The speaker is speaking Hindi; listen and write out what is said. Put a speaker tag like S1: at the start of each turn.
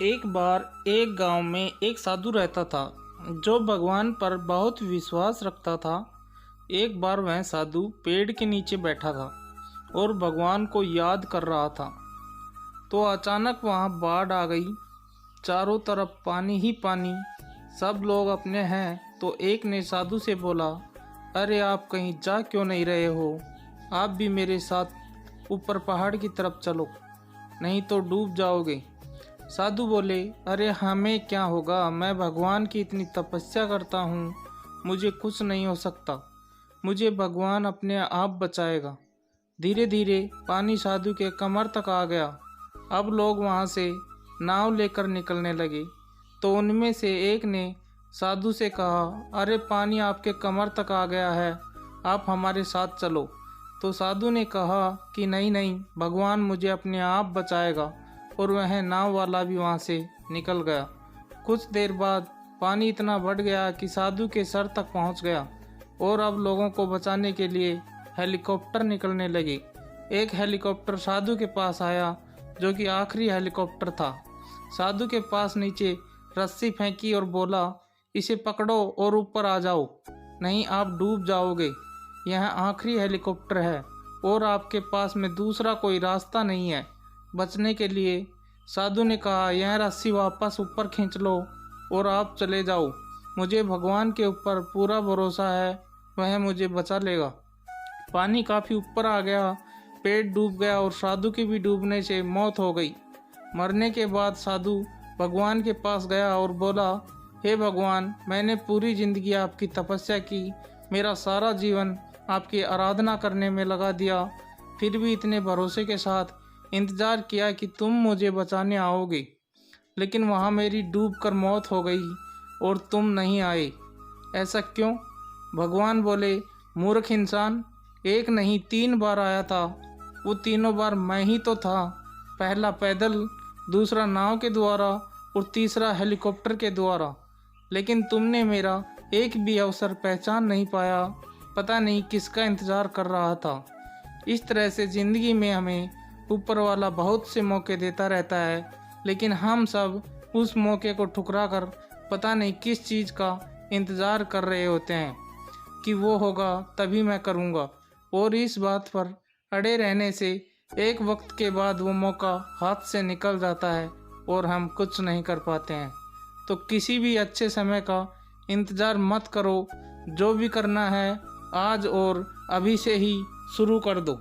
S1: एक बार एक गांव में एक साधु रहता था जो भगवान पर बहुत विश्वास रखता था। एक बार वह साधु पेड़ के नीचे बैठा था और भगवान को याद कर रहा था। तो अचानक वहां बाढ़ आ गई। चारों तरफ पानी ही पानी। सब लोग अपने हैं। तो एक ने साधु से बोला, अरे आप कहीं जा क्यों नहीं रहे हो? आप भी मेरे साथ ऊपर पहाड़ की तरफ चलो, नहीं तो डूब जाओगे। साधु बोले, अरे हमें क्या होगा, मैं भगवान की इतनी तपस्या करता हूँ, मुझे कुछ नहीं हो सकता, मुझे भगवान अपने आप बचाएगा। धीरे धीरे पानी साधु के कमर तक आ गया। अब लोग वहाँ से नाव लेकर निकलने लगे। तो उनमें से एक ने साधु से कहा, अरे पानी आपके कमर तक आ गया है, आप हमारे साथ चलो। तो साधु ने कहा कि नहीं नहीं, भगवान मुझे अपने आप बचाएगा। और वह नाव वाला भी वहाँ से निकल गया। कुछ देर बाद पानी इतना बढ़ गया कि साधु के सर तक पहुँच गया और अब लोगों को बचाने के लिए हेलीकॉप्टर निकलने लगे। एक हेलीकॉप्टर साधु के पास आया जो कि आखिरी हेलीकॉप्टर था। साधु के पास नीचे रस्सी फेंकी और बोला, इसे पकड़ो और ऊपर आ जाओ, नहीं आप डूब जाओगे। यह आखिरी हेलीकॉप्टर है और आपके पास में दूसरा कोई रास्ता नहीं है बचने के लिए। साधु ने कहा, यह रस्सी वापस ऊपर खींच लो और आप चले जाओ, मुझे भगवान के ऊपर पूरा भरोसा है, वह मुझे बचा लेगा। पानी काफ़ी ऊपर आ गया, पेट डूब गया और साधु की भी डूबने से मौत हो गई। मरने के बाद साधु भगवान के पास गया और बोला, हे भगवान, मैंने पूरी ज़िंदगी आपकी तपस्या की, मेरा सारा जीवन आपकी आराधना करने में लगा दिया, फिर भी इतने भरोसे के साथ इंतज़ार किया कि तुम मुझे बचाने आओगे, लेकिन वहाँ मेरी डूबकर मौत हो गई और तुम नहीं आए, ऐसा क्यों? भगवान बोले, मूर्ख इंसान, एक नहीं 3 बार आया था, वो तीनों बार मैं ही तो था। पहला पैदल, दूसरा नाव के द्वारा और तीसरा हेलीकॉप्टर के द्वारा, लेकिन तुमने मेरा एक भी अवसर पहचान नहीं पाया, पता नहीं किसका इंतज़ार कर रहा था। इस तरह से ज़िंदगी में हमें ऊपर वाला बहुत से मौके देता रहता है, लेकिन हम सब उस मौके को ठुकरा कर पता नहीं किस चीज़ का इंतज़ार कर रहे होते हैं कि वो होगा तभी मैं करूँगा, और इस बात पर अड़े रहने से एक वक्त के बाद वो मौका हाथ से निकल जाता है और हम कुछ नहीं कर पाते हैं। तो किसी भी अच्छे समय का इंतज़ार मत करो, जो भी करना है आज और अभी से ही शुरू कर दो।